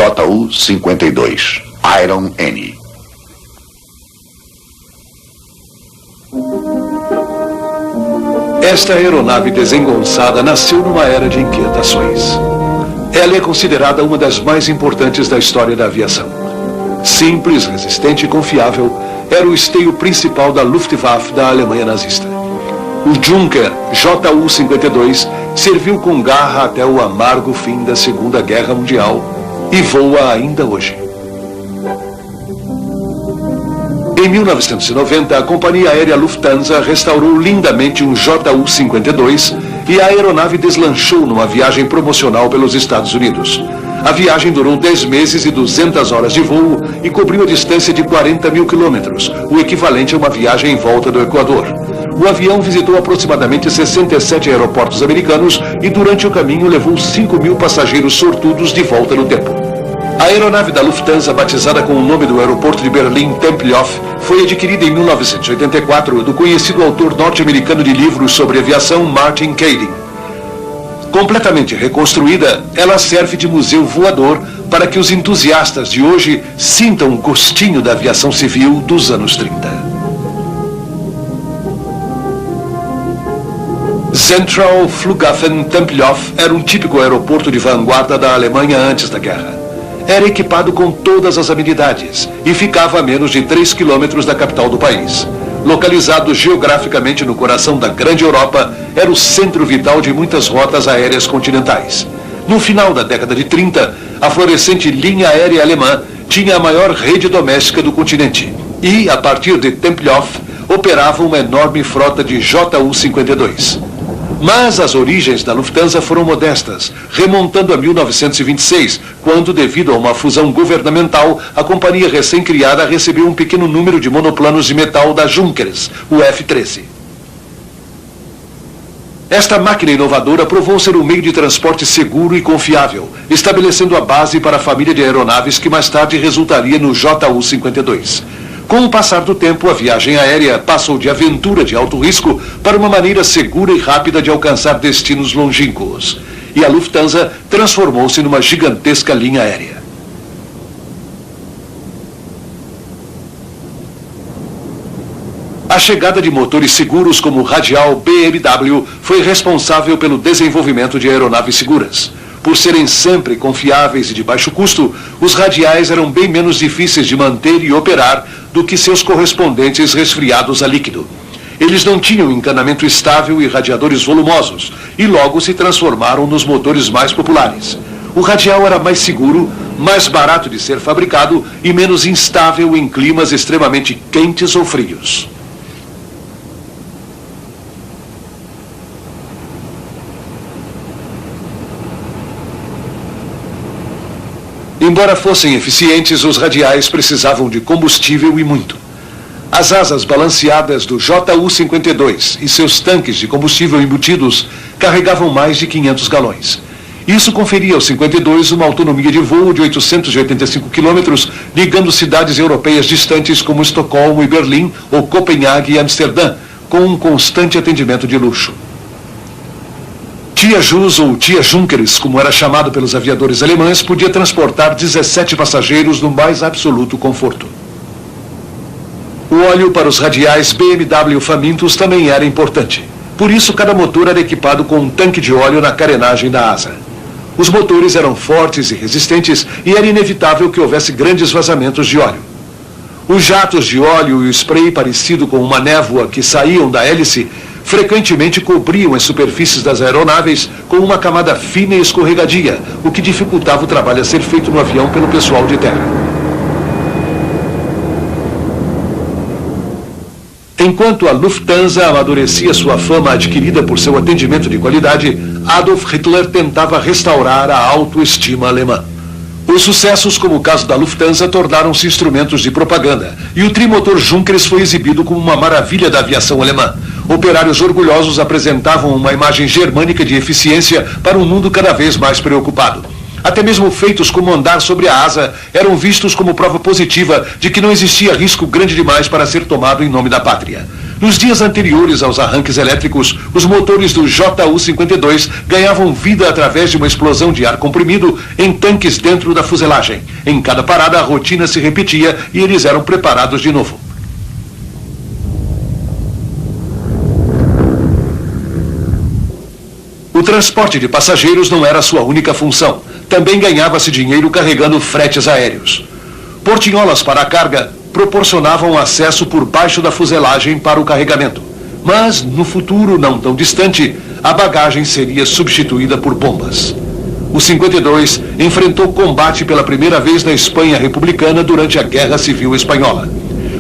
JU-52 Iron Annie. Esta aeronave desengonçada nasceu numa era de inquietações. Ela é considerada uma das mais importantes da história da aviação. Simples, resistente e confiável, era o esteio principal da Luftwaffe da Alemanha nazista. O Junker JU-52 serviu com garra até o amargo fim da Segunda Guerra Mundial e voa ainda hoje. Em 1990, a companhia aérea Lufthansa restaurou lindamente um JU-52 e a aeronave deslanchou numa viagem promocional pelos Estados Unidos. A viagem durou 10 meses e 200 horas de voo e cobriu a distância de 40 mil quilômetros, o equivalente a uma viagem em volta do Equador. O avião visitou aproximadamente 67 aeroportos americanos e durante o caminho levou 5 mil passageiros sortudos de volta no tempo. A aeronave da Lufthansa, batizada com o nome do aeroporto de Berlim, Tempelhof, foi adquirida em 1984 do conhecido autor norte-americano de livros sobre aviação Martin Kading. Completamente reconstruída, ela serve de museu voador para que os entusiastas de hoje sintam o gostinho da aviação civil dos anos 30. Central Flughafen Tempelhof era um típico aeroporto de vanguarda da Alemanha antes da guerra. Era equipado com todas as habilidades e ficava a menos de 3 quilômetros da capital do país. Localizado geograficamente no coração da grande Europa, era o centro vital de muitas rotas aéreas continentais. No final da década de 30, a florescente linha aérea alemã tinha a maior rede doméstica do continente e, a partir de Tempelhof, operava uma enorme frota de JU-52. Mas as origens da Lufthansa foram modestas, remontando a 1926, quando, devido a uma fusão governamental, a companhia recém-criada recebeu um pequeno número de monoplanos de metal da Junkers, o F-13. Esta máquina inovadora provou ser um meio de transporte seguro e confiável, estabelecendo a base para a família de aeronaves que mais tarde resultaria no JU-52. Com o passar do tempo, a viagem aérea passou de aventura de alto risco para uma maneira segura e rápida de alcançar destinos longínquos. E a Lufthansa transformou-se numa gigantesca linha aérea. A chegada de motores seguros como o radial BMW foi responsável pelo desenvolvimento de aeronaves seguras. Por serem sempre confiáveis e de baixo custo, os radiais eram bem menos difíceis de manter e operar do que seus correspondentes resfriados a líquido. Eles não tinham encanamento estável e radiadores volumosos, e logo se transformaram nos motores mais populares. O radial era mais seguro, mais barato de ser fabricado e menos instável em climas extremamente quentes ou frios. Embora fossem eficientes, os radiais precisavam de combustível e muito. As asas balanceadas do JU-52 e seus tanques de combustível embutidos carregavam mais de 500 galões. Isso conferia ao 52 uma autonomia de voo de 885 quilômetros, ligando cidades europeias distantes como Estocolmo e Berlim, ou Copenhague e Amsterdã, com um constante atendimento de luxo. Tia Jus, ou Tia Junkers, como era chamado pelos aviadores alemães, podia transportar 17 passageiros no mais absoluto conforto. O óleo para os radiais BMW famintos também era importante. Por isso, cada motor era equipado com um tanque de óleo na carenagem da asa. Os motores eram fortes e resistentes e era inevitável que houvesse grandes vazamentos de óleo. Os jatos de óleo e o spray parecido com uma névoa que saíam da hélice frequentemente cobriam as superfícies das aeronaves com uma camada fina e escorregadia, o que dificultava o trabalho a ser feito no avião pelo pessoal de terra. Enquanto a Lufthansa amadurecia sua fama adquirida por seu atendimento de qualidade, Adolf Hitler tentava restaurar a autoestima alemã. Os sucessos, como o caso da Lufthansa, tornaram-se instrumentos de propaganda, e o trimotor Junkers foi exibido como uma maravilha da aviação alemã. Operários orgulhosos apresentavam uma imagem germânica de eficiência para um mundo cada vez mais preocupado. Até mesmo feitos como andar sobre a asa eram vistos como prova positiva de que não existia risco grande demais para ser tomado em nome da pátria. Nos dias anteriores aos arranques elétricos, os motores do JU-52 ganhavam vida através de uma explosão de ar comprimido em tanques dentro da fuselagem. Em cada parada, a rotina se repetia e eles eram preparados de novo. O transporte de passageiros não era sua única função. Também ganhava-se dinheiro carregando fretes aéreos. Portinholas para a carga proporcionavam acesso por baixo da fuselagem para o carregamento. Mas, no futuro não tão distante, a bagagem seria substituída por bombas. O 52 enfrentou combate pela primeira vez na Espanha republicana durante a Guerra Civil Espanhola.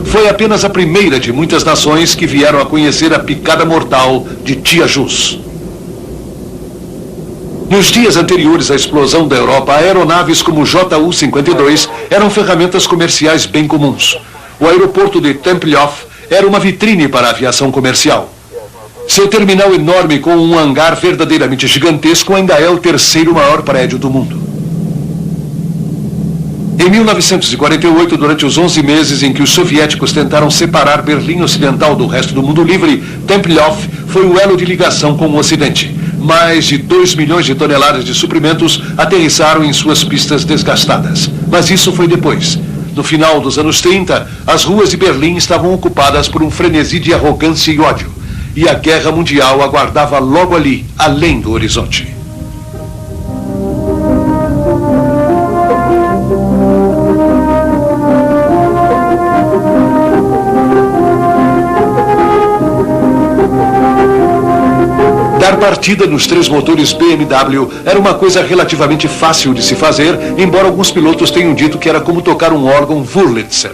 Foi apenas a primeira de muitas nações que vieram a conhecer a picada mortal de Tia Jus. Nos dias anteriores à explosão da Europa, aeronaves como o JU-52 eram ferramentas comerciais bem comuns. O aeroporto de Tempelhof era uma vitrine para a aviação comercial. Seu terminal enorme com um hangar verdadeiramente gigantesco ainda é o terceiro maior prédio do mundo. Em 1948, durante os 11 meses em que os soviéticos tentaram separar Berlim Ocidental do resto do mundo livre, Tempelhof foi o elo de ligação com o Ocidente. Mais de 2 milhões de toneladas de suprimentos aterrissaram em suas pistas desgastadas. Mas isso foi depois. No final dos anos 30, as ruas de Berlim estavam ocupadas por um frenesi de arrogância e ódio. E a guerra mundial aguardava logo ali, além do horizonte. Dar partida nos 3 motores BMW era uma coisa relativamente fácil de se fazer, embora alguns pilotos tenham dito que era como tocar um órgão Wurlitzer.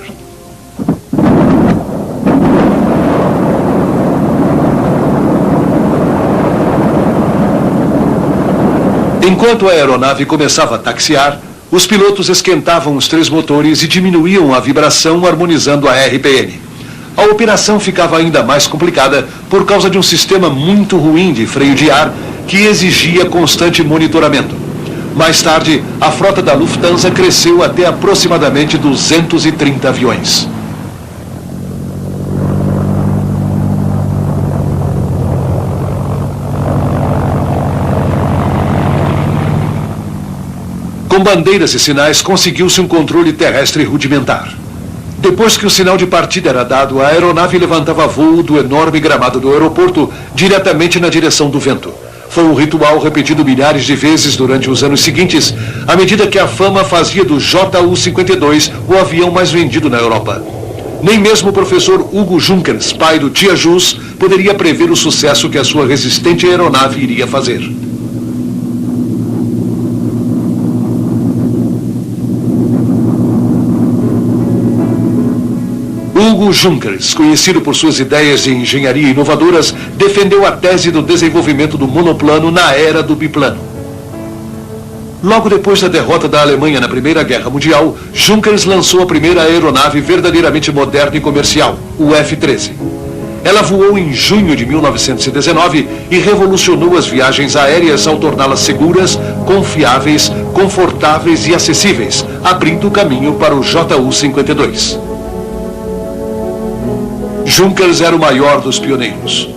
Enquanto a aeronave começava a taxiar, os pilotos esquentavam os 3 motores e diminuíam a vibração, harmonizando a RPM. A operação ficava ainda mais complicada por causa de um sistema muito ruim de freio de ar que exigia constante monitoramento. Mais tarde, a frota da Lufthansa cresceu até aproximadamente 230 aviões. Com bandeiras e sinais, conseguiu-se um controle terrestre rudimentar. Depois que o sinal de partida era dado, a aeronave levantava voo do enorme gramado do aeroporto diretamente na direção do vento. Foi um ritual repetido milhares de vezes durante os anos seguintes, à medida que a fama fazia do JU-52 o avião mais vendido na Europa. Nem mesmo o professor Hugo Junkers, pai do Tia Jus, poderia prever o sucesso que a sua resistente aeronave iria fazer. Hugo Junkers, conhecido por suas ideias de engenharia inovadoras, defendeu a tese do desenvolvimento do monoplano na era do biplano. Logo depois da derrota da Alemanha na Primeira Guerra Mundial, Junkers lançou a primeira aeronave verdadeiramente moderna e comercial, o F-13. Ela voou em junho de 1919 e revolucionou as viagens aéreas ao torná-las seguras, confiáveis, confortáveis e acessíveis, abrindo o caminho para o JU-52. Junkers era o maior dos pioneiros.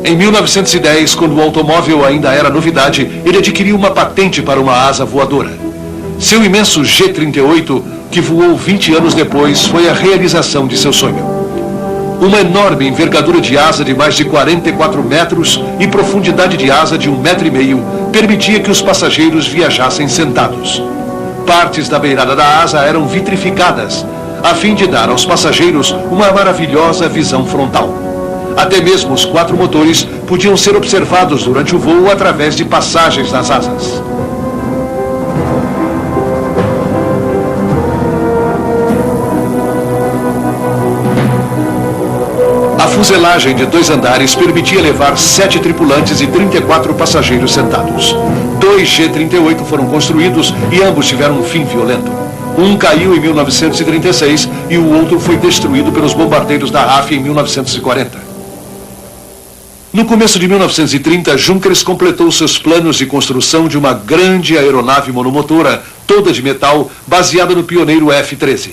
Em 1910, quando o automóvel ainda era novidade, ele adquiriu uma patente para uma asa voadora. Seu imenso G-38, que voou 20 anos depois, foi a realização de seu sonho. Uma enorme envergadura de asa de mais de 44 metros e profundidade de asa de 1,5 metro permitia que os passageiros viajassem sentados. Partes da beirada da asa eram vitrificadas, a fim de dar aos passageiros uma maravilhosa visão frontal. Até mesmo os 4 motores podiam ser observados durante o voo através de passagens nas asas. A fuselagem de 2 andares permitia levar 7 tripulantes e 34 passageiros sentados. 2 G-38 foram construídos e ambos tiveram um fim violento. Um caiu em 1936 e o outro foi destruído pelos bombardeiros da RAF em 1940. No começo de 1930, Junkers completou seus planos de construção de uma grande aeronave monomotora, toda de metal, baseada no pioneiro F-13.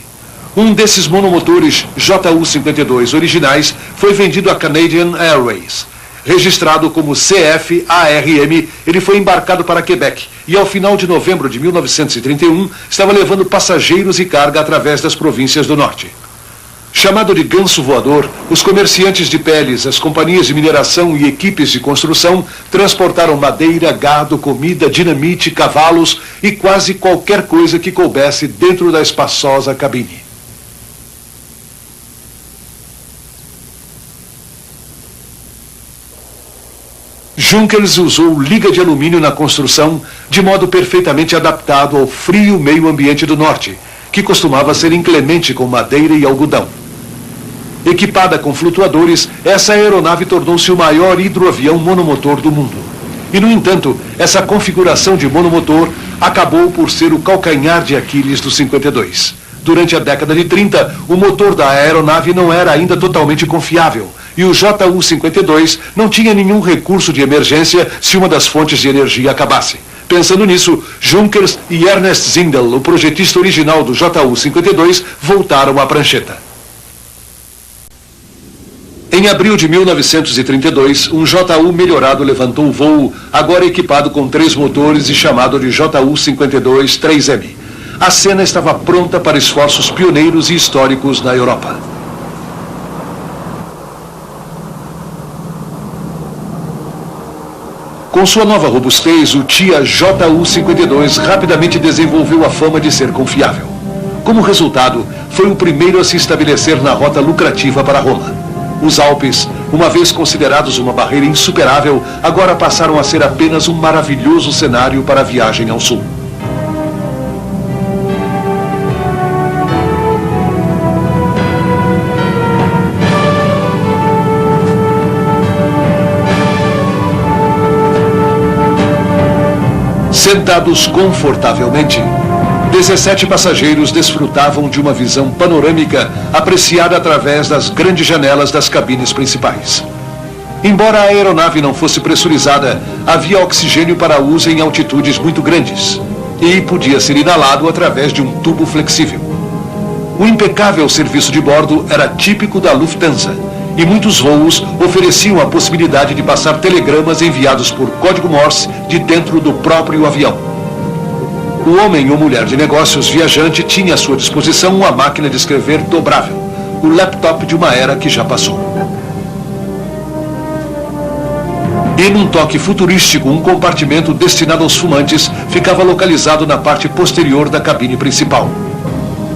Um desses monomotores JU-52 originais foi vendido à Canadian Airways. Registrado como CF-ARM, ele foi embarcado para Quebec e, ao final de novembro de 1931, estava levando passageiros e carga através das províncias do norte. Chamado de ganso voador, os comerciantes de peles, as companhias de mineração e equipes de construção transportaram madeira, gado, comida, dinamite, cavalos e quase qualquer coisa que coubesse dentro da espaçosa cabine. Junkers usou liga de alumínio na construção de modo perfeitamente adaptado ao frio meio ambiente do norte, que costumava ser inclemente com madeira e algodão. Equipada com flutuadores, essa aeronave tornou-se o maior hidroavião monomotor do mundo. E, no entanto, essa configuração de monomotor acabou por ser o calcanhar de Aquiles do 52. Durante a década de 30, o motor da aeronave não era ainda totalmente confiável, e o JU-52 não tinha nenhum recurso de emergência se uma das fontes de energia acabasse. Pensando nisso, Junkers e Ernest Zindel, o projetista original do JU-52, voltaram à prancheta. Em abril de 1932, um JU melhorado levantou o voo, agora equipado com 3 motores e chamado de JU-52-3M. A cena estava pronta para esforços pioneiros e históricos na Europa. Com sua nova robustez, o TIA JU-52 rapidamente desenvolveu a fama de ser confiável. Como resultado, foi o primeiro a se estabelecer na rota lucrativa para Roma. Os Alpes, uma vez considerados uma barreira insuperável, agora passaram a ser apenas um maravilhoso cenário para a viagem ao sul. Sentados confortavelmente, 17 passageiros desfrutavam de uma visão panorâmica apreciada através das grandes janelas das cabines principais. Embora a aeronave não fosse pressurizada, havia oxigênio para uso em altitudes muito grandes e podia ser inalado através de um tubo flexível. O impecável serviço de bordo era típico da Lufthansa e muitos voos ofereciam a possibilidade de passar telegramas enviados por código Morse de dentro do próprio avião. O homem ou mulher de negócios viajante tinha à sua disposição uma máquina de escrever dobrável, o laptop de uma era que já passou. E num toque futurístico, um compartimento destinado aos fumantes ficava localizado na parte posterior da cabine principal.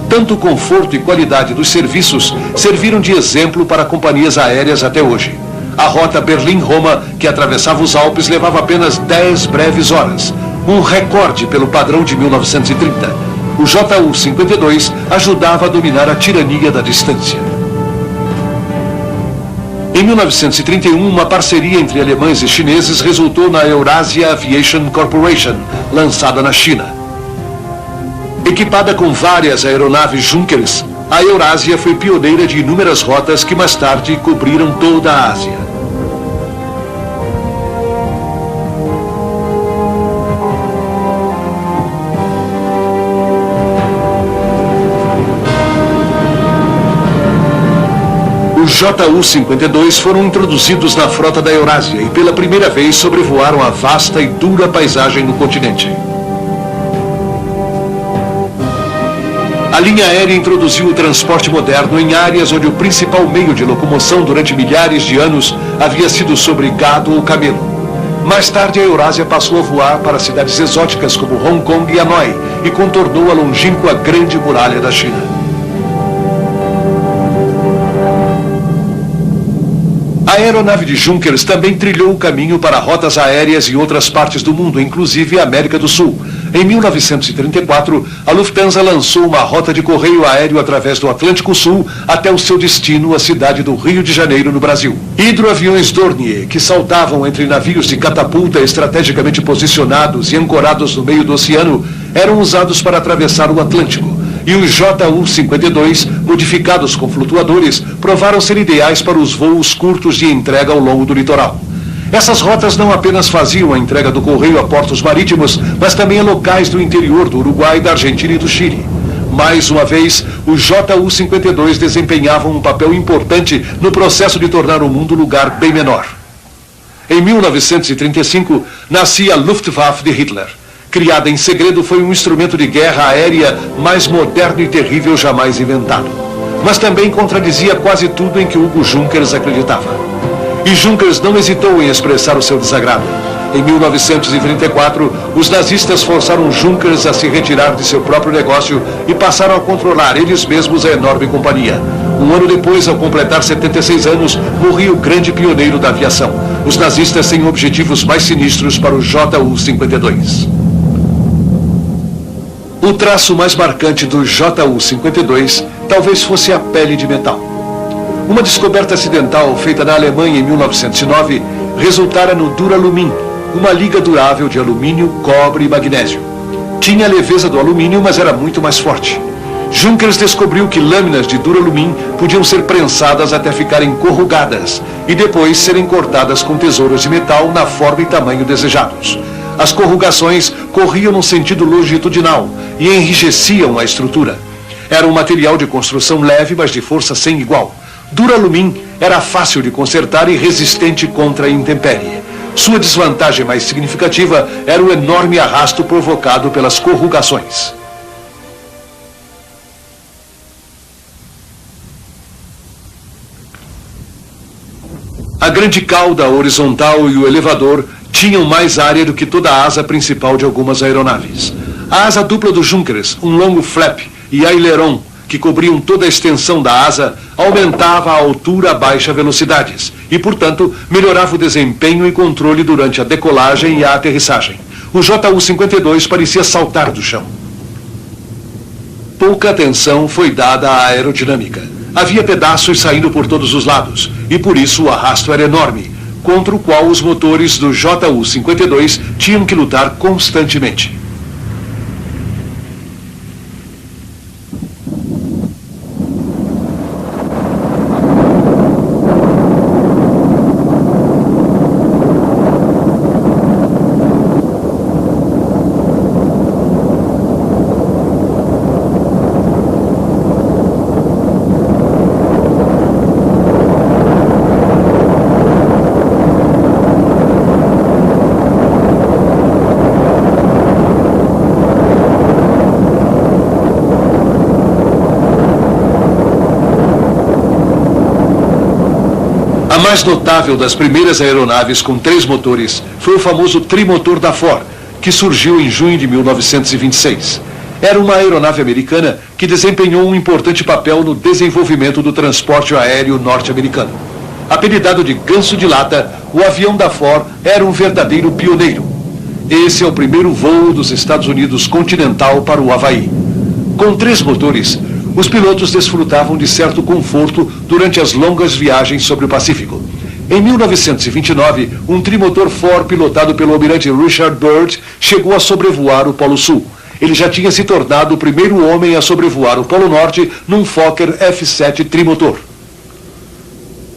Tanto o conforto e qualidade dos serviços serviram de exemplo para companhias aéreas até hoje. A rota Berlim-Roma, que atravessava os Alpes, levava apenas 10 breves horas, um recorde pelo padrão de 1930. O JU-52 ajudava a dominar a tirania da distância. Em 1931, uma parceria entre alemães e chineses resultou na Eurasia Aviation Corporation, lançada na China. Equipada com várias aeronaves Junkers, a Eurásia foi pioneira de inúmeras rotas que mais tarde cobriram toda a Ásia. Os JU-52 foram introduzidos na frota da Eurásia e pela primeira vez sobrevoaram a vasta e dura paisagem no continente. A linha aérea introduziu o transporte moderno em áreas onde o principal meio de locomoção durante milhares de anos havia sido sobre gado ou camelo. Mais tarde, a Eurásia passou a voar para cidades exóticas como Hong Kong e Hanoi e contornou a longínqua Grande Muralha da China. A aeronave de Junkers também trilhou o caminho para rotas aéreas em outras partes do mundo, inclusive a América do Sul. Em 1934, a Lufthansa lançou uma rota de correio aéreo através do Atlântico Sul até o seu destino, a cidade do Rio de Janeiro, no Brasil. Hidroaviões Dornier, que saltavam entre navios de catapulta estrategicamente posicionados e ancorados no meio do oceano, eram usados para atravessar o Atlântico. E os JU-52, modificados com flutuadores, provaram ser ideais para os voos curtos de entrega ao longo do litoral. Essas rotas não apenas faziam a entrega do correio a portos marítimos, mas também a locais do interior do Uruguai, da Argentina e do Chile. Mais uma vez, o JU-52 desempenhava um papel importante no processo de tornar o mundo um lugar bem menor. Em 1935, nascia a Luftwaffe de Hitler. Criada em segredo, foi um instrumento de guerra aérea mais moderno e terrível jamais inventado. Mas também contradizia quase tudo em que Hugo Junkers acreditava. E Junkers não hesitou em expressar o seu desagrado. Em 1934, os nazistas forçaram Junkers a se retirar de seu próprio negócio e passaram a controlar eles mesmos a enorme companhia. Um ano depois, ao completar 76 anos, morria o grande pioneiro da aviação. Os nazistas têm objetivos mais sinistros para o JU-52. O traço mais marcante do JU-52 talvez fosse a pele de metal. Uma descoberta acidental feita na Alemanha em 1909 resultara no Duralumin, uma liga durável de alumínio, cobre e magnésio. Tinha a leveza do alumínio, mas era muito mais forte. Junkers descobriu que lâminas de Duralumin podiam ser prensadas até ficarem corrugadas e depois serem cortadas com tesouras de metal na forma e tamanho desejados. As corrugações corriam no sentido longitudinal e enrijeciam a estrutura. Era um material de construção leve, mas de força sem igual. Duralumin era fácil de consertar e resistente contra a intempérie. Sua desvantagem mais significativa era o enorme arrasto provocado pelas corrugações. A grande cauda horizontal e o elevador tinham mais área do que toda a asa principal de algumas aeronaves. A asa dupla do Junkers, um longo flap e aileron que cobriam toda a extensão da asa, aumentava a altura a baixa velocidades e, portanto, melhorava o desempenho e controle durante a decolagem e a aterrissagem. O JU-52 parecia saltar do chão. Pouca atenção foi dada à aerodinâmica. Havia pedaços saindo por todos os lados e, por isso, o arrasto era enorme, contra o qual os motores do JU-52 tinham que lutar constantemente. A mais notável das primeiras aeronaves com 3 motores foi o famoso trimotor da Ford, que surgiu em junho de 1926. Era uma aeronave americana que desempenhou um importante papel no desenvolvimento do transporte aéreo norte-americano. Apelidado de Ganso de Lata, o avião da Ford era um verdadeiro pioneiro. Esse é o primeiro voo dos Estados Unidos continental para o Havaí. Com 3 motores, os pilotos desfrutavam de certo conforto durante as longas viagens sobre o Pacífico. Em 1929, um trimotor Ford pilotado pelo almirante Richard Byrd chegou a sobrevoar o Polo Sul. Ele já tinha se tornado o primeiro homem a sobrevoar o Polo Norte num Fokker F-7 trimotor.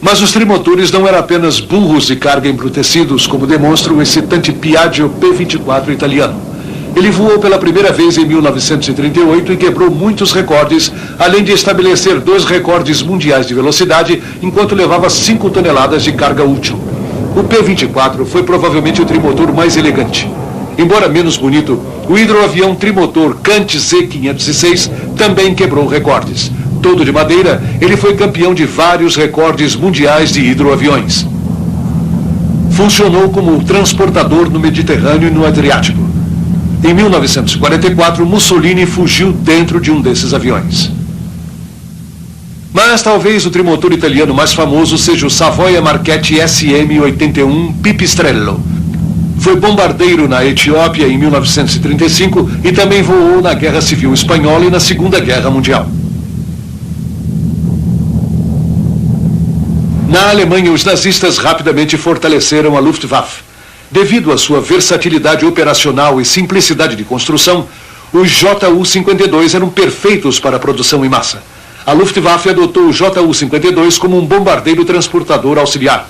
Mas os trimotores não eram apenas burros de carga embrutecidos, como demonstra o excitante Piaggio P-24 italiano. Ele voou pela primeira vez em 1938 e quebrou muitos recordes, além de estabelecer 2 recordes mundiais de velocidade, enquanto levava 5 toneladas de carga útil. O P-24 foi provavelmente o trimotor mais elegante. Embora menos bonito, o hidroavião trimotor Cant Z-506 também quebrou recordes. Todo de madeira, ele foi campeão de vários recordes mundiais de hidroaviões. Funcionou como transportador no Mediterrâneo e no Adriático. Em 1944, Mussolini fugiu dentro de um desses aviões. Mas talvez o trimotor italiano mais famoso seja o Savoia Marchetti SM-81 Pipistrello. Foi bombardeiro na Etiópia em 1935 e também voou na Guerra Civil Espanhola e na Segunda Guerra Mundial. Na Alemanha, os nazistas rapidamente fortaleceram a Luftwaffe. Devido à sua versatilidade operacional e simplicidade de construção, os JU-52 eram perfeitos para a produção em massa. A Luftwaffe adotou o JU-52 como um bombardeiro transportador auxiliar.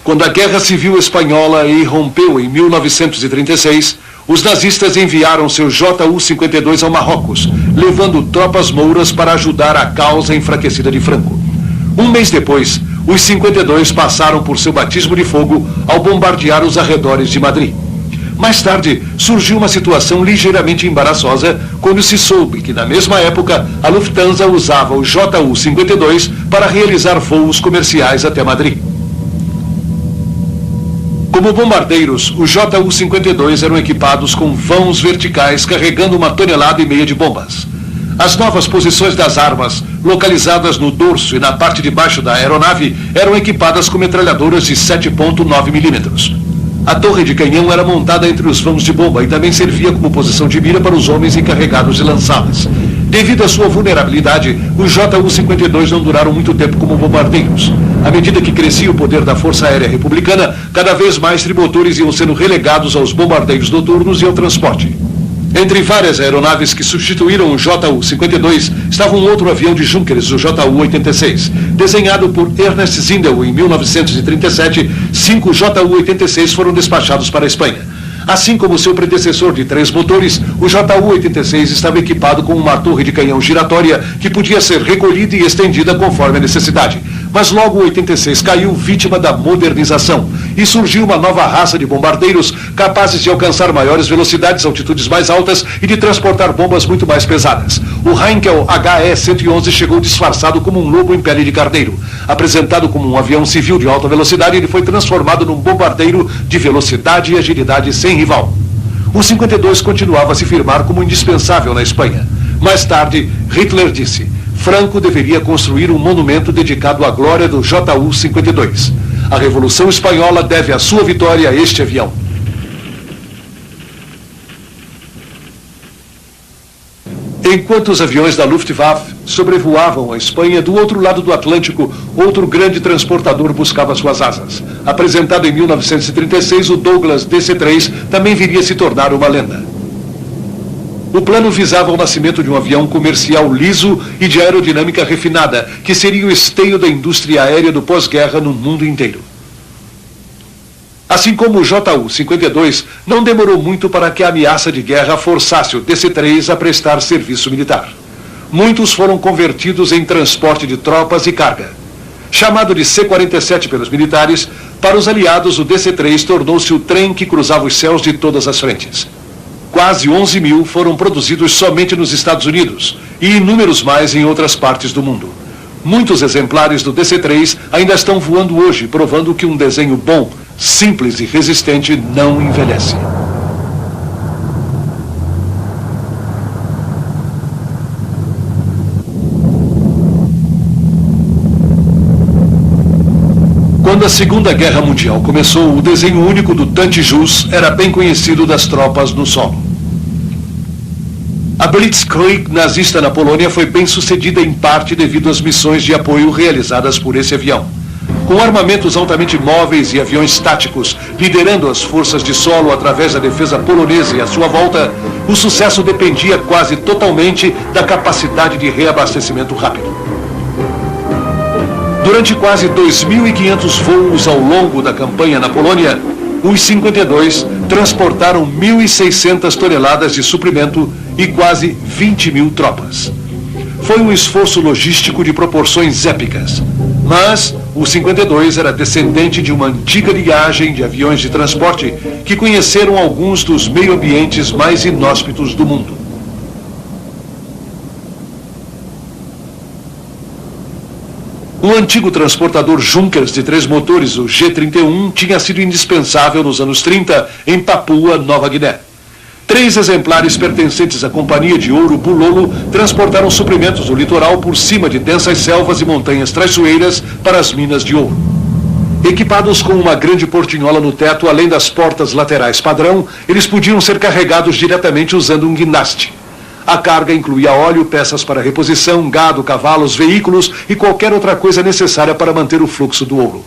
Quando a Guerra Civil Espanhola irrompeu em 1936, os nazistas enviaram seu Ju-52 ao Marrocos, levando tropas mouras para ajudar a causa enfraquecida de Franco. Um mês depois, os 52 passaram por seu batismo de fogo ao bombardear os arredores de Madrid. Mais tarde, surgiu uma situação ligeiramente embaraçosa quando se soube que, na mesma época, a Lufthansa usava o Ju-52 para realizar voos comerciais até Madrid. Como bombardeiros, os Ju-52 eram equipados com vãos verticais carregando 1,5 toneladas de bombas. As novas posições das armas, localizadas no dorso e na parte de baixo da aeronave, eram equipadas com metralhadoras de 7,9 milímetros. A torre de canhão era montada entre os vãos de bomba e também servia como posição de mira para os homens encarregados de lançá-las. Devido à sua vulnerabilidade, os Ju-52 não duraram muito tempo como bombardeiros. À medida que crescia o poder da Força Aérea Republicana, cada vez mais trimotores iam sendo relegados aos bombardeiros noturnos e ao transporte. Entre várias aeronaves que substituíram o Ju-52, estava um outro avião de Junkers, o Ju-86. Desenhado por Ernest Zindel em 1937, 5 Ju-86 foram despachados para a Espanha. Assim como seu predecessor de 3 motores, o Ju-86 estava equipado com uma torre de canhão giratória que podia ser recolhida e estendida conforme a necessidade. Mas logo o 86 caiu vítima da modernização e surgiu uma nova raça de bombardeiros capazes de alcançar maiores velocidades, altitudes mais altas e de transportar bombas muito mais pesadas. O Heinkel HE-111 chegou disfarçado como um lobo em pele de carneiro. Apresentado como um avião civil de alta velocidade, ele foi transformado num bombardeiro de velocidade e agilidade sem rival. O 52 continuava a se firmar como indispensável na Espanha. Mais tarde, Hitler disse: Franco deveria construir um monumento dedicado à glória do Ju-52. A Revolução Espanhola deve a sua vitória a este avião. Enquanto os aviões da Luftwaffe sobrevoavam a Espanha, do outro lado do Atlântico, outro grande transportador buscava suas asas. Apresentado em 1936, o Douglas DC-3 também viria a se tornar uma lenda. O plano visava o nascimento de um avião comercial liso e de aerodinâmica refinada, que seria o esteio da indústria aérea do pós-guerra no mundo inteiro. Assim como o Ju-52, não demorou muito para que a ameaça de guerra forçasse o DC-3 a prestar serviço militar. Muitos foram convertidos em transporte de tropas e carga. Chamado de C-47 pelos militares, para os aliados o DC-3 tornou-se o trem que cruzava os céus de todas as frentes. Quase 11 mil foram produzidos somente nos Estados Unidos e inúmeros mais em outras partes do mundo. Muitos exemplares do DC-3 ainda estão voando hoje, provando que um desenho bom, simples e resistente não envelhece. Quando a Segunda Guerra Mundial começou, o desenho único do Tanti-Jus era bem conhecido das tropas no solo. A Blitzkrieg nazista na Polônia foi bem sucedida em parte devido às missões de apoio realizadas por esse avião. Com armamentos altamente móveis e aviões táticos, liderando as forças de solo através da defesa polonesa e à sua volta, o sucesso dependia quase totalmente da capacidade de reabastecimento rápido. Durante quase 2.500 voos ao longo da campanha na Polônia, os 52 transportaram 1.600 toneladas de suprimento e quase 20 mil tropas. Foi um esforço logístico de proporções épicas, mas o 52 era descendente de uma antiga linhagem de aviões de transporte que conheceram alguns dos meio-ambientes mais inóspitos do mundo. O antigo transportador Junkers de 3 motores, o G-31, tinha sido indispensável nos anos 30 em Papua Nova Guiné. 3 exemplares pertencentes à Companhia de Ouro Bulolo transportaram suprimentos do litoral por cima de densas selvas e montanhas traiçoeiras para as minas de ouro. Equipados com uma grande portinhola no teto, além das portas laterais padrão, eles podiam ser carregados diretamente usando um guindaste. A carga incluía óleo, peças para reposição, gado, cavalos, veículos e qualquer outra coisa necessária para manter o fluxo do ouro.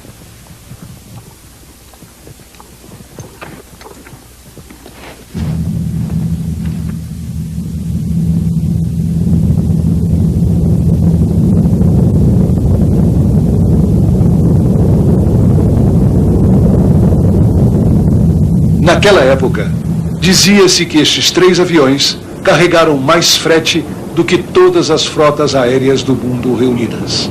Naquela época, Dizia-se que estes 3 aviões carregaram mais frete do que todas as frotas aéreas do mundo reunidas.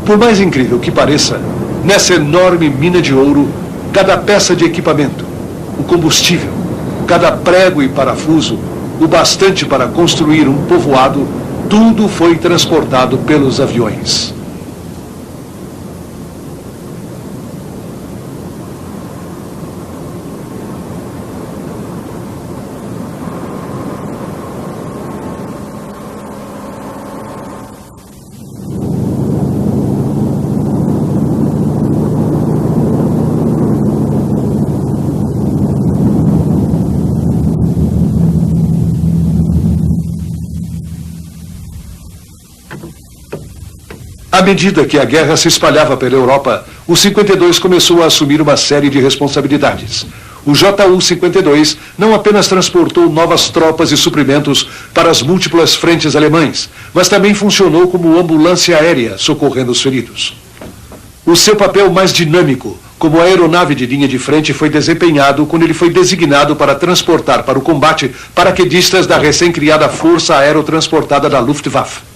Por mais incrível que pareça, nessa enorme mina de ouro, cada peça de equipamento, o combustível, cada prego e parafuso, o bastante para construir um povoado, tudo foi transportado pelos aviões. À medida que a guerra se espalhava pela Europa, o 52 começou a assumir uma série de responsabilidades. O JU-52 não apenas transportou novas tropas e suprimentos para as múltiplas frentes alemães, mas também funcionou como ambulância aérea, socorrendo os feridos. O seu papel mais dinâmico, como aeronave de linha de frente, foi desempenhado quando ele foi designado para transportar para o combate paraquedistas da recém-criada Força Aerotransportada da Luftwaffe.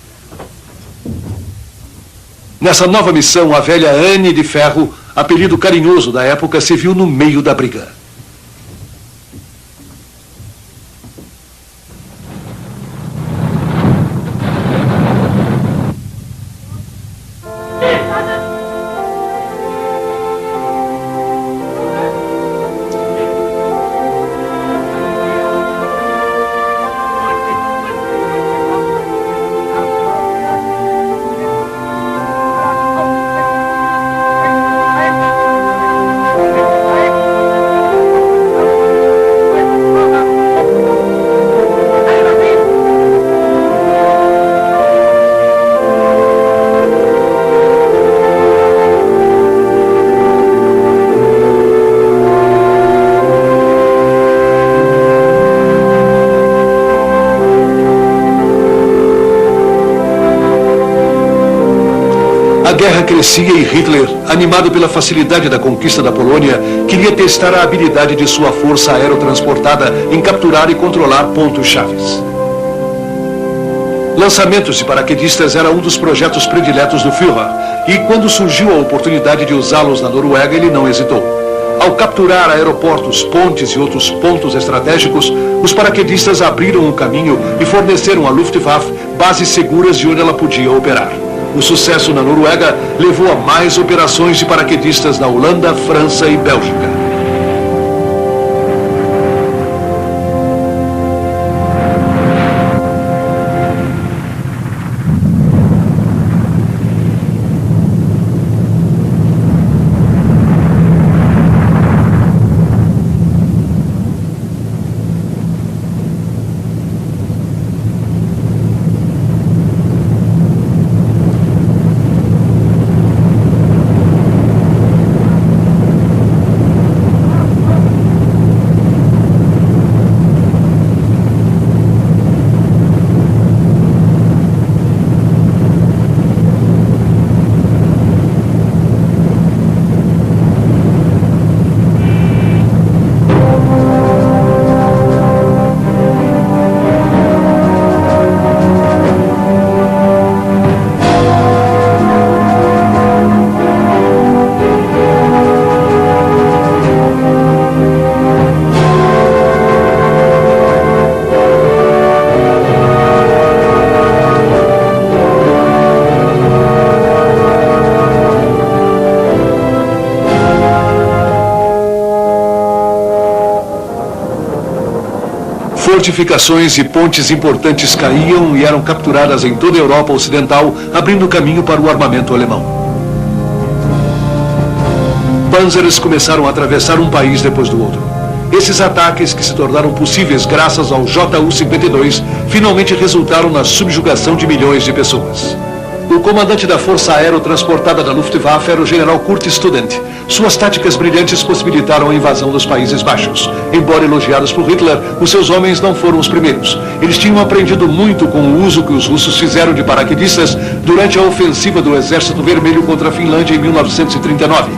Nessa nova missão, a velha Anne de Ferro, apelido carinhoso da época, se viu no meio da briga. A guerra crescia e Hitler, animado pela facilidade da conquista da Polônia, queria testar a habilidade de sua força aerotransportada em capturar e controlar pontos-chaves. Lançamentos de paraquedistas era um dos projetos prediletos do Führer, e quando surgiu a oportunidade de usá-los na Noruega, ele não hesitou. Ao capturar aeroportos, pontes e outros pontos estratégicos, os paraquedistas abriram o caminho e forneceram à Luftwaffe bases seguras de onde ela podia operar. O sucesso na Noruega levou a mais operações de paraquedistas na Holanda, França e Bélgica. Fortificações e pontes importantes caíam e eram capturadas em toda a Europa Ocidental, abrindo caminho para o armamento alemão. Panzers começaram a atravessar um país depois do outro. Esses ataques, que se tornaram possíveis graças ao JU-52, finalmente resultaram na subjugação de milhões de pessoas. O comandante da Força Aerotransportada da Luftwaffe era o general Kurt Student. Suas táticas brilhantes possibilitaram a invasão dos Países Baixos. Embora elogiados por Hitler, os seus homens não foram os primeiros. Eles tinham aprendido muito com o uso que os russos fizeram de paraquedistas durante a ofensiva do Exército Vermelho contra a Finlândia em 1939.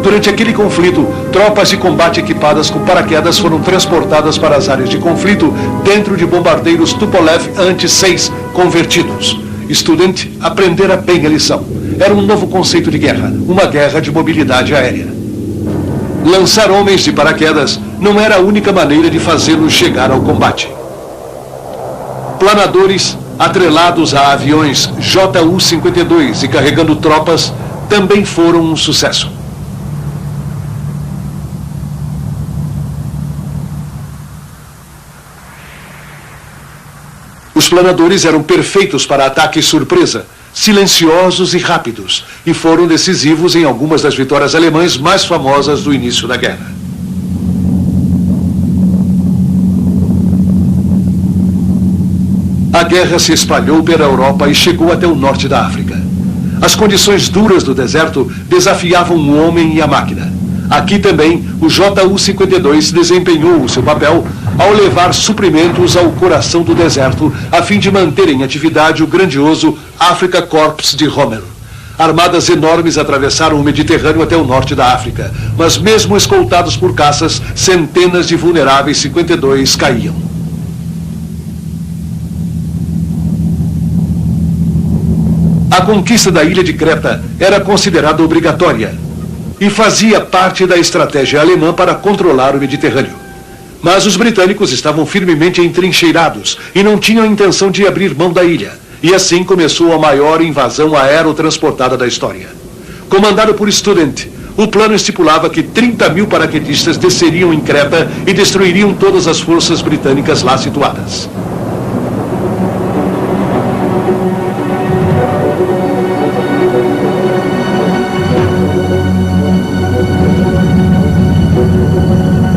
Durante aquele conflito, tropas de combate equipadas com paraquedas foram transportadas para as áreas de conflito dentro de bombardeiros Tupolev Anti-6 convertidos. Student aprendera bem a lição. Era um novo conceito de guerra, uma guerra de mobilidade aérea. Lançar homens de paraquedas não era a única maneira de fazê-los chegar ao combate. Planadores, atrelados a aviões Ju-52 e carregando tropas, também foram um sucesso. Os planadores eram perfeitos para ataques surpresa, silenciosos e rápidos, e foram decisivos em algumas das vitórias alemãs mais famosas do início da guerra. A guerra se espalhou pela Europa e chegou até o norte da África. As condições duras do deserto desafiavam o homem e a máquina. Aqui também, o Ju-52 desempenhou o seu papel ao levar suprimentos ao coração do deserto, a fim de manter em atividade o grandioso Afrika Korps de Rommel. Armadas enormes atravessaram o Mediterrâneo até o norte da África, mas mesmo escoltados por caças, centenas de vulneráveis 52 caíam. A conquista da ilha de Creta era considerada obrigatória e fazia parte da estratégia alemã para controlar o Mediterrâneo. Mas os britânicos estavam firmemente entrincheirados e não tinham a intenção de abrir mão da ilha. E assim começou a maior invasão aerotransportada da história. Comandado por Student, o plano estipulava que 30.000 paraquedistas desceriam em Creta e destruiriam todas as forças britânicas lá situadas.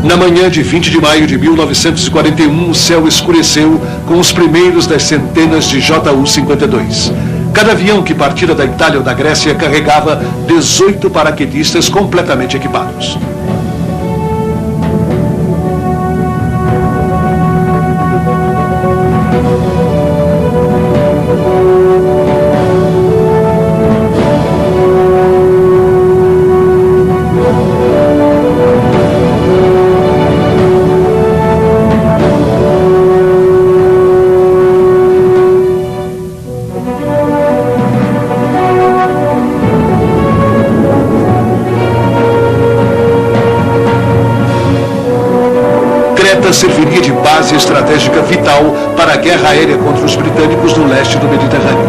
Na manhã de 20 de maio de 1941, o céu escureceu com os primeiros das centenas de Ju-52. Cada avião que partira da Itália ou da Grécia carregava 18 paraquedistas completamente equipados. Serviria de base estratégica vital para a guerra aérea contra os britânicos no leste do Mediterrâneo.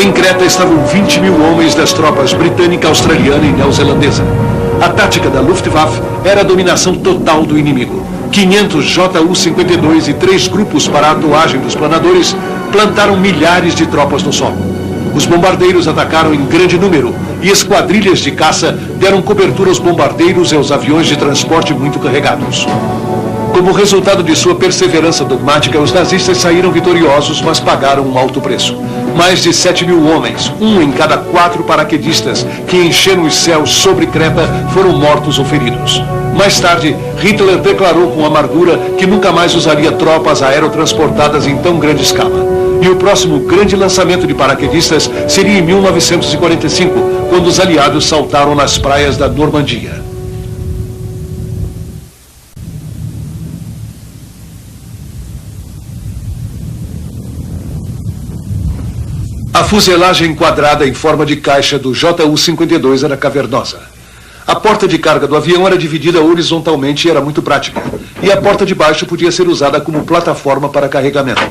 Em Creta estavam 20.000 homens das tropas britânica, australiana e neozelandesa. A tática da Luftwaffe era a dominação total do inimigo. 500 Ju-52 e 3 grupos para a atuagem dos planadores plantaram milhares de tropas no solo. Os bombardeiros atacaram em grande número e esquadrilhas de caça deram cobertura aos bombardeiros e aos aviões de transporte muito carregados. Como resultado de sua perseverança dogmática, os nazistas saíram vitoriosos, mas pagaram um alto preço. Mais de 7.000 homens, um em cada 4 paraquedistas que encheram os céus sobre Creta, foram mortos ou feridos. Mais tarde, Hitler declarou com amargura que nunca mais usaria tropas aerotransportadas em tão grande escala. E o próximo grande lançamento de paraquedistas seria em 1945, quando os aliados saltaram nas praias da Normandia. A fuselagem quadrada em forma de caixa do Ju-52 era cavernosa. A porta de carga do avião era dividida horizontalmente e era muito prática. E a porta de baixo podia ser usada como plataforma para carregamento.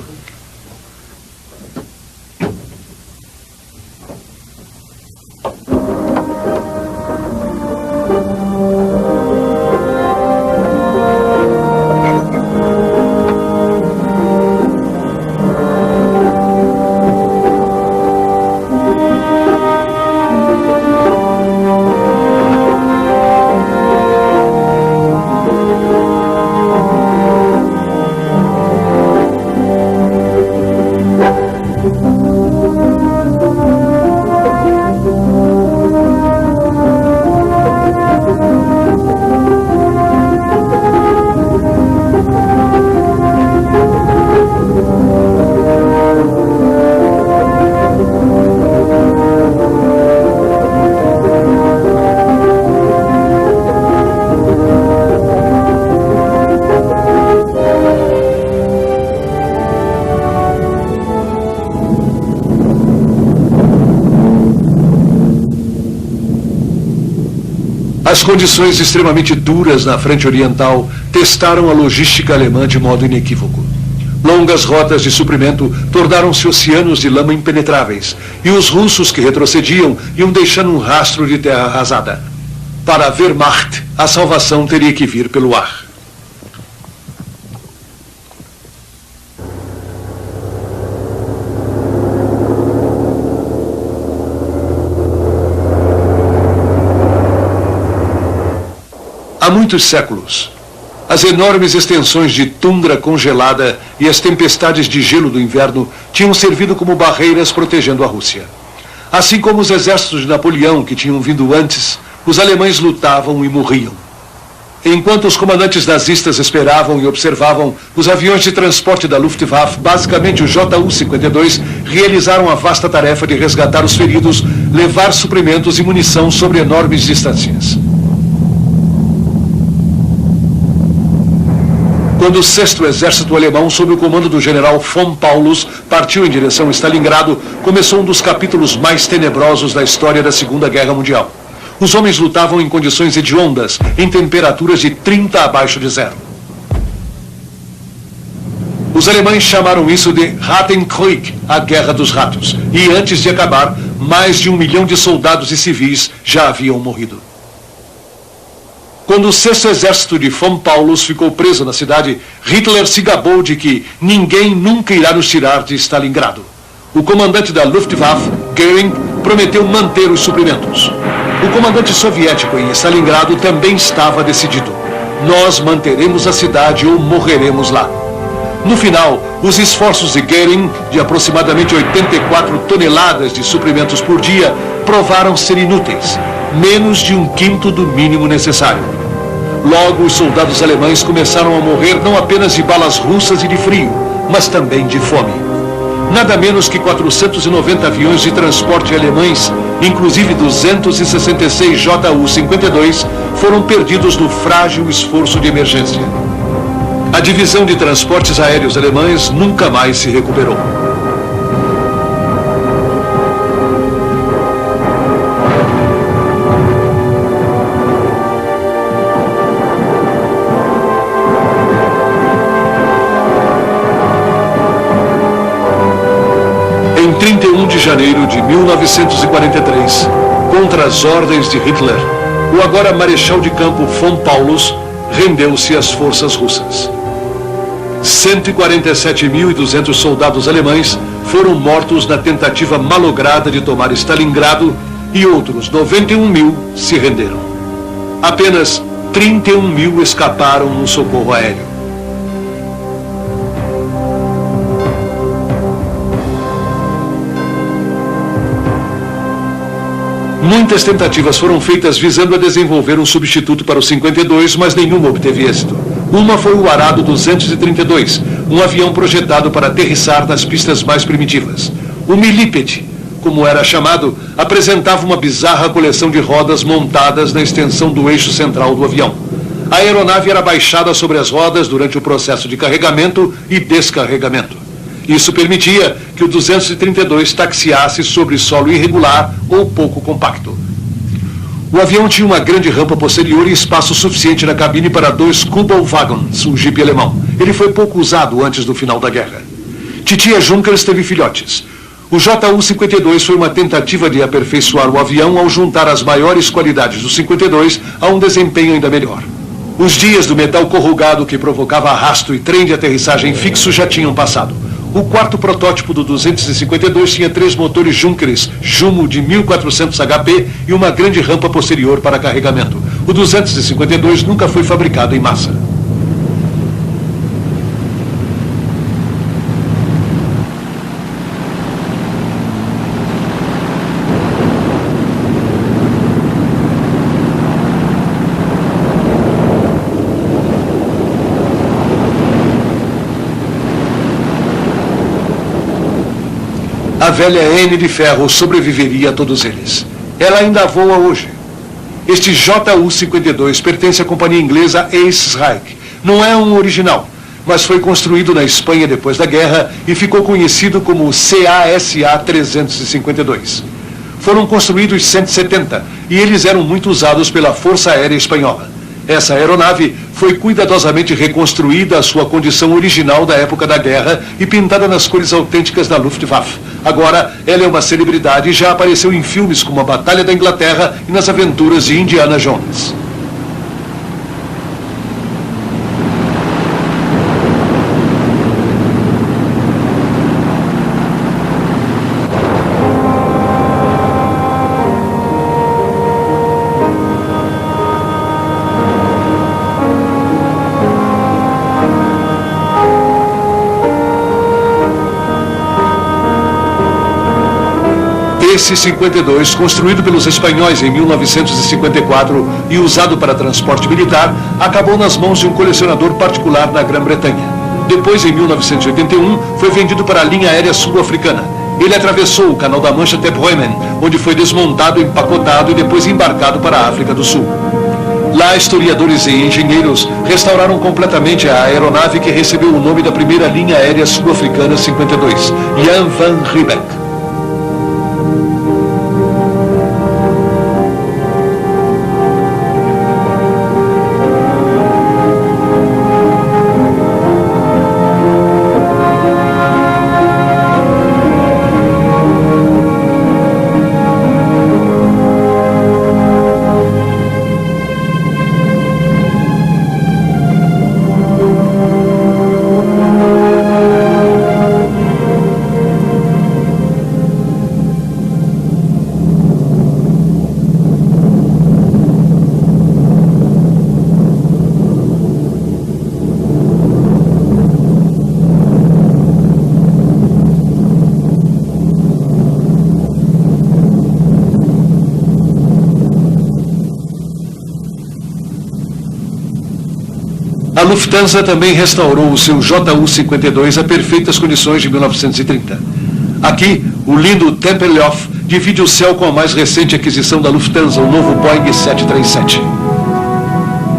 As condições extremamente duras na frente oriental testaram a logística alemã de modo inequívoco. Longas rotas de suprimento tornaram-se oceanos de lama impenetráveis, e os russos que retrocediam iam deixando um rastro de terra arrasada. Para a Wehrmacht, a salvação teria que vir pelo ar. Há muitos séculos, as enormes extensões de tundra congelada e as tempestades de gelo do inverno tinham servido como barreiras protegendo a Rússia. Assim como os exércitos de Napoleão que tinham vindo antes, os alemães lutavam e morriam. Enquanto os comandantes nazistas esperavam e observavam, os aviões de transporte da Luftwaffe, basicamente o Ju-52, realizaram a vasta tarefa de resgatar os feridos, levar suprimentos e munição sobre enormes distâncias. Quando o 6º Exército Alemão, sob o comando do general von Paulus, partiu em direção a Stalingrado, começou um dos capítulos mais tenebrosos da história da Segunda Guerra Mundial. Os homens lutavam em condições hediondas, em temperaturas de 30 abaixo de zero. Os alemães chamaram isso de Rattenkrieg, a Guerra dos Ratos, e antes de acabar, mais de 1 milhão de soldados e civis já haviam morrido. Quando o 6º Exército de von Paulus ficou preso na cidade, Hitler se gabou de que ninguém nunca irá nos tirar de Stalingrado. O comandante da Luftwaffe, Göring, prometeu manter os suprimentos. O comandante soviético em Stalingrado também estava decidido. Nós manteremos a cidade ou morreremos lá. No final, os esforços de Göring, de aproximadamente 84 toneladas de suprimentos por dia, provaram ser inúteis, menos de 1/5 do mínimo necessário. Logo, os soldados alemães começaram a morrer não apenas de balas russas e de frio, mas também de fome. Nada menos que 490 aviões de transporte alemães, inclusive 266 Ju-52, foram perdidos no frágil esforço de emergência. A divisão de transportes aéreos alemães nunca mais se recuperou. Em 31 de janeiro de 1943, contra as ordens de Hitler, o agora marechal de campo von Paulus rendeu-se às forças russas. 147.200 soldados alemães foram mortos na tentativa malograda de tomar Stalingrado e outros 91.000 se renderam. Apenas 31.000 escaparam no socorro aéreo. Muitas tentativas foram feitas visando a desenvolver um substituto para o 52, mas nenhuma obteve êxito. Uma foi o Arado 232, um avião projetado para aterrissar nas pistas mais primitivas. O Millipede, como era chamado, apresentava uma bizarra coleção de rodas montadas na extensão do eixo central do avião. A aeronave era baixada sobre as rodas durante o processo de carregamento e descarregamento. Isso permitia que o 232 taxiasse sobre solo irregular ou pouco compacto. O avião tinha uma grande rampa posterior e espaço suficiente na cabine para 2 Kubelwagons, um jipe alemão. Ele foi pouco usado antes do final da guerra. Titia Junkers teve filhotes. O Ju-52 foi uma tentativa de aperfeiçoar o avião ao juntar as maiores qualidades do 52 a um desempenho ainda melhor. Os dias do metal corrugado que provocava arrasto e trem de aterrissagem fixo já tinham passado. O quarto protótipo do 252 tinha 3 motores Junkers Jumo de 1400 HP e uma grande rampa posterior para carregamento. O 252 nunca foi fabricado em massa. A velha N de ferro sobreviveria a todos eles. Ela ainda voa hoje. Este Ju-52 pertence à companhia inglesa Ace Reich. Não é um original, mas foi construído na Espanha depois da guerra e ficou conhecido como CASA 352. Foram construídos 170 e eles eram muito usados pela Força Aérea Espanhola. Essa aeronave foi cuidadosamente reconstruída à sua condição original da época da guerra e pintada nas cores autênticas da Luftwaffe. Agora, ela é uma celebridade e já apareceu em filmes como A Batalha da Inglaterra e nas aventuras de Indiana Jones. Esse 52, construído pelos espanhóis em 1954 e usado para transporte militar, acabou nas mãos de um colecionador particular na Grã-Bretanha. Depois, em 1981, foi vendido para a linha aérea sul-africana. Ele atravessou o Canal da Mancha até Bremen, onde foi desmontado, empacotado e depois embarcado para a África do Sul. Lá, historiadores e engenheiros restauraram completamente a aeronave que recebeu o nome da primeira linha aérea sul-africana 52, Jan van Riebeeck. A Lufthansa também restaurou o seu JU-52 a perfeitas condições de 1930. Aqui, o lindo Tempelhof divide o céu com a mais recente aquisição da Lufthansa, o novo Boeing 737.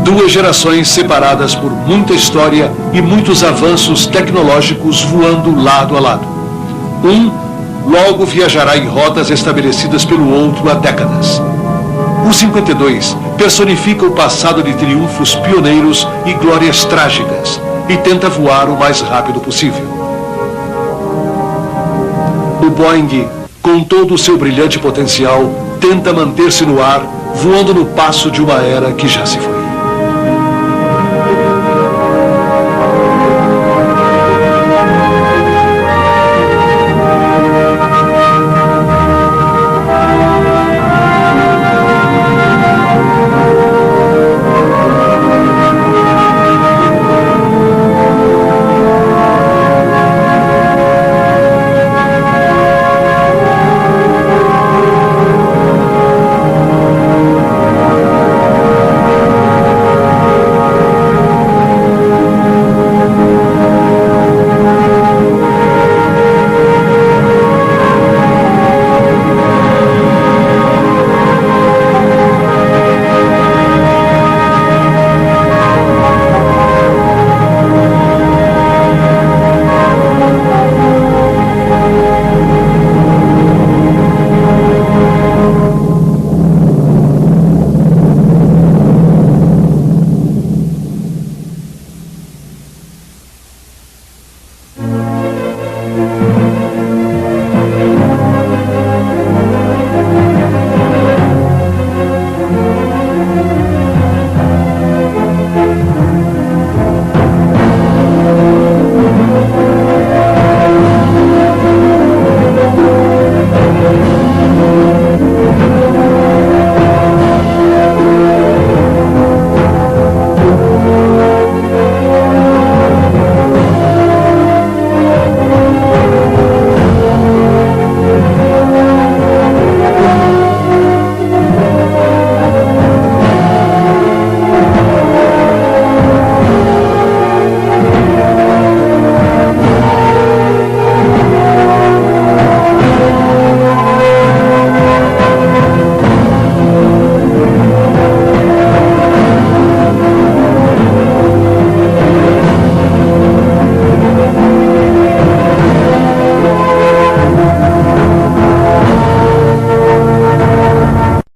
Duas gerações separadas por muita história e muitos avanços tecnológicos voando lado a lado. Um logo viajará em rotas estabelecidas pelo outro há décadas. O 52 personifica o passado de triunfos pioneiros e glórias trágicas e tenta voar o mais rápido possível. O Boeing, com todo o seu brilhante potencial, tenta manter-se no ar, voando no passo de uma era que já se foi.